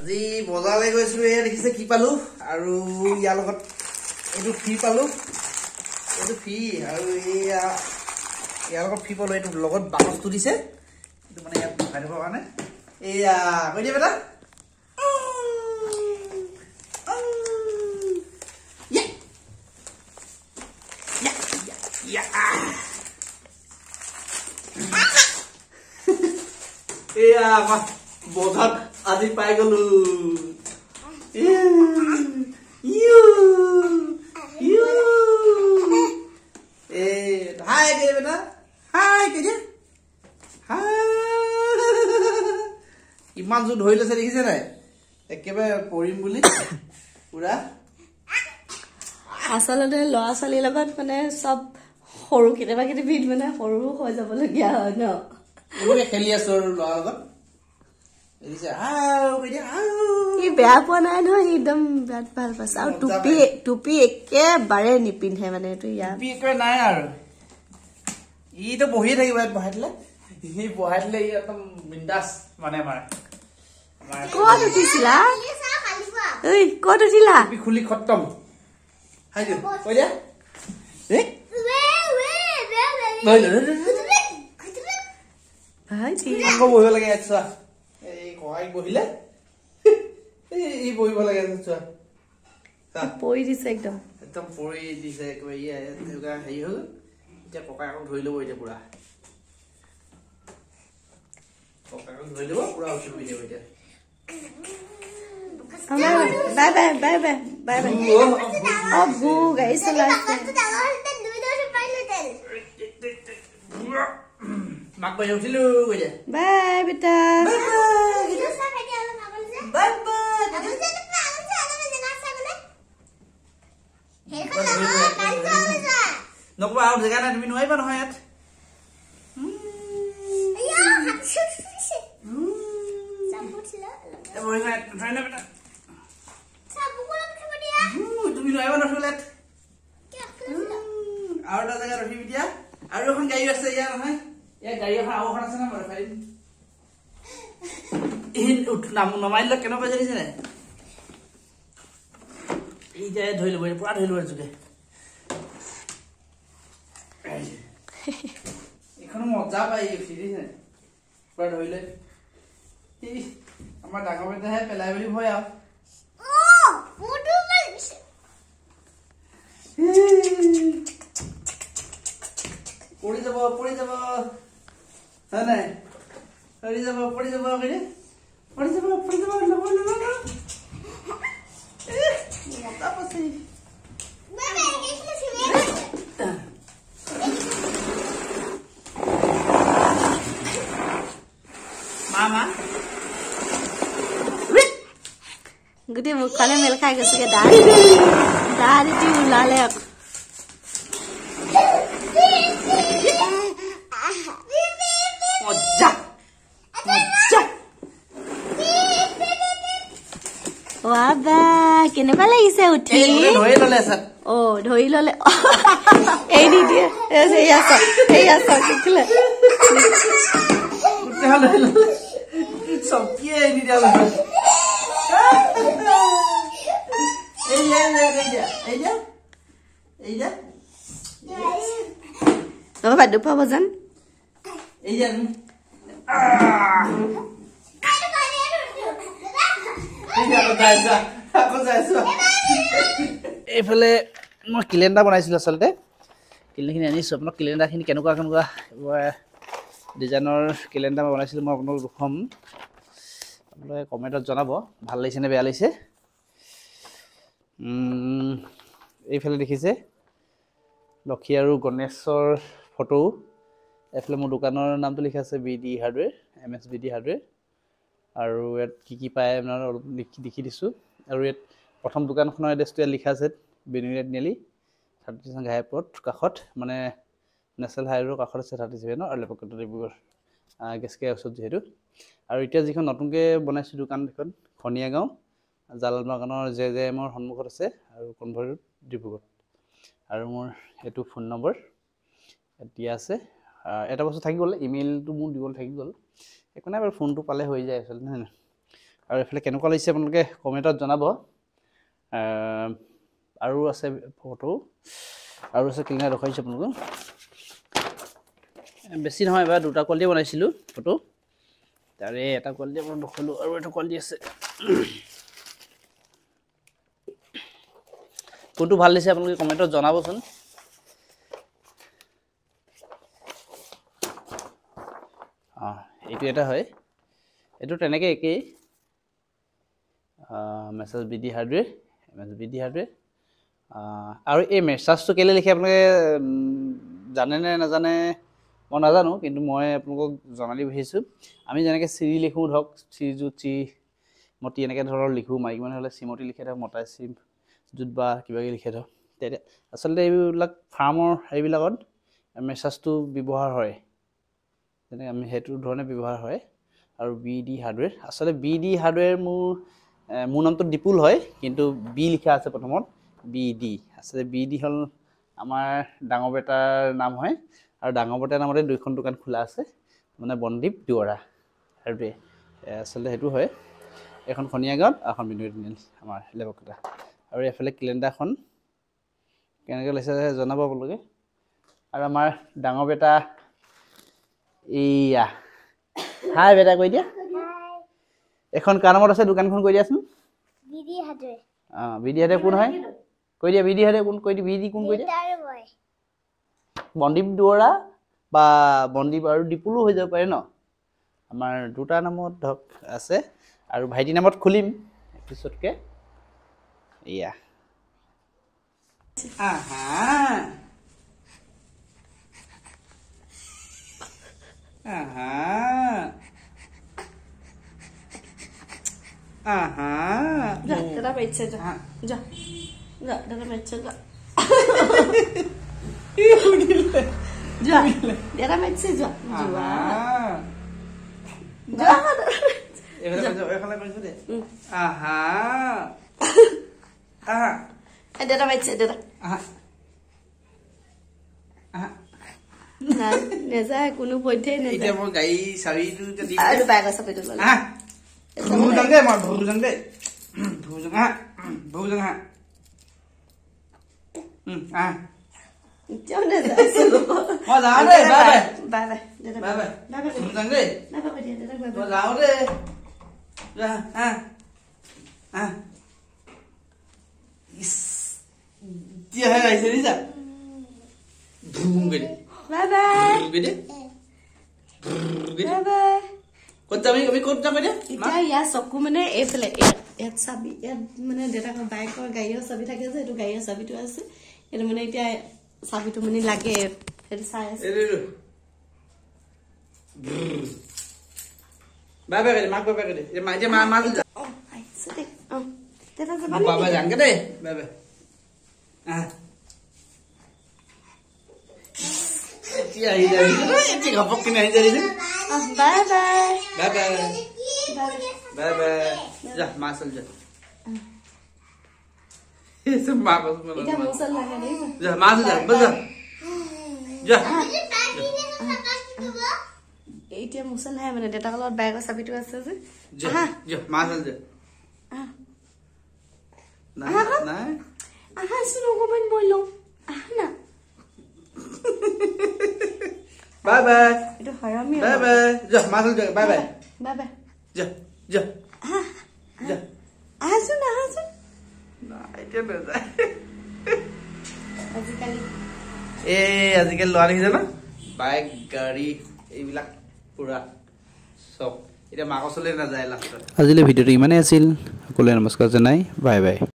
আজি বজাৰলৈ গৈছিলো এয়া দেখিছে কি পালো আৰু ইয়াৰ লগত এইটো ফ্ৰী পালো এইটো ফ্ৰী আৰু এয়া ইয়াৰ লগত ফ্ৰী পালো এইটো লগত বাকচটো দিছে এইটো মানে ইয়াত ভৰাই থবৰ কাৰণে এয়া কৈ দিয়া বেটা এয়া বজাত আজি পাই গলো হাই কে বেটা হাই কে দিয়া ইমান জোৰ ধৰি লৈছে দেখিছে নাই একেবাৰে পৰিম বুলি পুৰা আচলতে ল'ৰা ছোৱালীৰ লগত মানে চব সৰু কেতিয়াবা মানে সৰু হৈ যাবলগীয়া হয় ন খেলি আছো আৰু ল'ৰা লগত বেয়া পোৱা নাই নহয় একদম বিৰাট ভাল পাইছে আৰু টুপি একেবাৰে নিপিন্ধে মানে এইটো ইয়াত একেবাৰে নাই আৰু ইটো বহিয়ে থাকিব ইয়াত বহাই দিলে ই একদম বিন্দাছ মানে আমাৰ ক'ত উঠিছিলা ক'ত উঠিলা খুলি খতম কৈ দিয়া বহিব লাগে চোৱা এই ককাইক বহিলে ই বহিব লাগে চোৱা পৰি দিছে একদম একদম পৰি দিছে এনেকুৱা হেৰি হ'ল এতিয়া ককাইকক ধৰি ল'ব এতিয়া পুৰা ককাইকক ধৰি ল'ব পুৰা উঠি পৰি দিব এতিয়া bye bye bye bye bye bye অ বু গাড়ী চলাইছে মাক বাই উঠিলো কৈ দিয়া বাই বেটা নকবা আৰু জেগা নাই তুমি নোৱাৰিবা নহয় ইয়াত তুমি নোৱাৰিবা নথলে আৰু এটা জেগাত ৰখিবি দিয়া আৰু এখন গাড়ী আছে ইয়াৰ নহয় ইয়াৰ গাড়ী এখন আৰু এখন আছে না নমাই দিলে কেনেকুৱা জানিছে নাই এতিয়া ধৰি ল'ব পুৰা ধৰি ল'ব যোগে এইখনো মজা পাই দেখিছে পুৰা ধৰি লৈ আমাৰ ডাঙৰ বেটাহে পেলাই বুলি ভয় আৰু পৰি যাব হয় নাই পৰি যাব মজা পাইছে মামা গোটেই মুখখনে মেল খাই গৈছেগে দাড়িটি ওলালে আকৌ মজা বাবা কেনেকুৱা লাগিছে উঠি অ ধৰি ললে এই নিদিয়ে বাদ্য পাব যেন এইফালে মই কেলেণ্ডাৰ বনাইছিলো আচলতে কেলেণ্ডাৰখিনি আনিছো আপোনাক কেলেণ্ডাৰখিনি কেনেকুৱা ডিজাইনৰ কেলেণ্ডাৰ মই বনাইছিলো মই আপোনালোকক দেখুৱাম আপোনালোকে কমেণ্টত জনাব ভাল লাগিছে নে বেয়া লাগিছে এইফালে দেখিছে লক্ষী আৰু গণেশৰ ফটো এইফালে মোৰ দোকানৰ নামটো লিখা আছে BD hardware MS BD hardware আৰু ইয়াত কি পায় আপোনাৰ অলপ লিখি দিছোঁ আৰু ইয়াত প্ৰথম দোকানখনৰ এড্ৰেছটো ইয়াত লিখা আছে বেনুৰীয়া তিনিআলি 37 ঘাইপথ কাষত মানে নেশ্যনেল হাইৱেৰ কাষত আছে 37 আৰু লেপকট ডিব্ৰুগড় গেছকে ওচৰত যিহেতু আৰু এতিয়া যিখন নতুনকৈ বনাইছোঁ দোকান এখন খনিয়া গাঁও জালবাগানৰ JJMৰ সন্মুখত আছে আৰু কনভয় ডিব্ৰুগড় আৰু মোৰ এইটো ফোন নম্বৰ এতিয়া আছে এটা বস্তু থাকি গ'ল ইমেইলটো মোৰ দিবলৈ থাকি গ'ল একো নাই বাৰু ফোনটো পালে হৈ যায় আচলতে নহয় আৰু এফালে কেনেকুৱা লাগিছে আপোনালোকে কমেণ্টত জনাব আৰু আছে ফটো আৰু আছে ক্লিনাৰ দেখাইছোঁ আপোনালোকক বেছি নহয় এবাৰ দুটা কোৱালিটি বনাইছিলোঁ ফটো তাৰে এটা কোৱালিটি আপোনাক দেখালোঁ আৰু এটা কোৱালিটি আছে কোনটো ভাল দিছে আপোনালোকে কমেণ্টত জনাবচোন এইটো এটা হয় এইটো তেনেকৈ একেই message bidi hardware bidi hardware আৰু এই মেছেজটো কেলৈ লিখে আপোনালোকে জানে নে নাজানে মই নাজানো কিন্তু মই আপোনালোকক জনালি বিচাৰিছোঁ আমি যেনেকৈ চিৰি লিখোঁ ধৰক শ্ৰীযুত শ্ৰীমতী এনেকৈ ধৰণৰ লিখোঁ মাইকী মানুহ হ'লে শ্ৰীমতী লিখে ধৰক মতাই শ্ৰীযুত বা কিবাকিবি লিখে ধৰক তেতিয়া আচলতে এইবিলাক ফাৰ্মৰ হেৰিবিলাকত মেছেজটো ব্যৱহাৰ হয় যেনেকৈ আমি সেইটো ধৰণে ব্যৱহাৰ হয় আৰু বি ডি হাৰ্ডৱেৰ আচলতে বি ডি হাৰ্ডৱেৰ মোৰ নামটো দীপুল হয় কিন্তু বি লিখা আছে প্ৰথমত বি ডি আচলতে বি ডি হ'ল আমাৰ ডাঙৰ বেটাৰ নাম হয় আৰু ডাঙৰ বেটাৰ নামতে দুইখন দোকান খোলা আছে মানে বনদ্বীপ দুৱৰা সেইটোৱে আচলতে সেইটো হয় এখন খনিয়া গাঁৱত এখন বিনয় তিনিআলি আমাৰ লেবকটা আৰু এফালে কেলেণ্ডাৰখন কেনেকৈ লৈছে জনাব আপোনালোকে আৰু আমাৰ ডাঙৰ বেটা এইয়া হাই বেটা কৈ দিয়া এখন কাৰ নামত আছে দোকানখন কৈ দিয়াচোন বিডি হাৰ্ডৱেৰ বিডি হাৰ্ডৱেৰ কোন হয় কৈ দিয়া বিডি হাৰ্ডৱেৰ কোন কৈ দিয়া বিডি কোন কৈ দিয়া বনদ্বীপ দুৱৰা বা বনদ্বীপ আৰু দীপুলো হৈ যাব পাৰে ন আমাৰ দুটা নামত ধৰক আছে আৰু ভাইটি নামত খুলিম পিছতকৈ এয়া দাদা পেটছে যা যা যা দাদা পেটছে যা যা দাদা পেটছে যা যা দাদা পেটছে দাদা নেযায় কোনো পধ্যেই নেযায় মোৰ গাড়ী চাবিটো আৰু বেগ আছে পেটত ইয়াৰ চকু মানে এইফালে ইয়াত চাবি ইয়াত মানে দেউতাকৰ বাইকৰ গাড়ীৰ চাবি থাকে যে এইটো গাড়ীৰ চাবিটো আছে এইটো মানে এতিয়া চাবিটো মানে লাগে সেইটো চাই আছে bye bye Bye bye. Ja, masal ja. Itu makas mana? Ida musal lagi nih. Ja, masal ja, betul. Ja. Itu musal hai mana? Data kalau bag sabi tu asal tu. Ja, ja, masal ja. Nah, nah. Aha, suruh kau main bolong. Na. Bye bye. Itu haram ya. Bye bye. Ja, masal ja. Bye bye. Bye bye. Ja, ja. Ja. Asun. Nah, itu betul. Azikali. Azikali luar ini na? Baik gari, এইবিলাক পুরা সব এটা মাকসলে না যায় last আজিলে ভিডিওটো ইমানে আছিল সকলোৱে নমস্কাৰ জনাই বাই বাই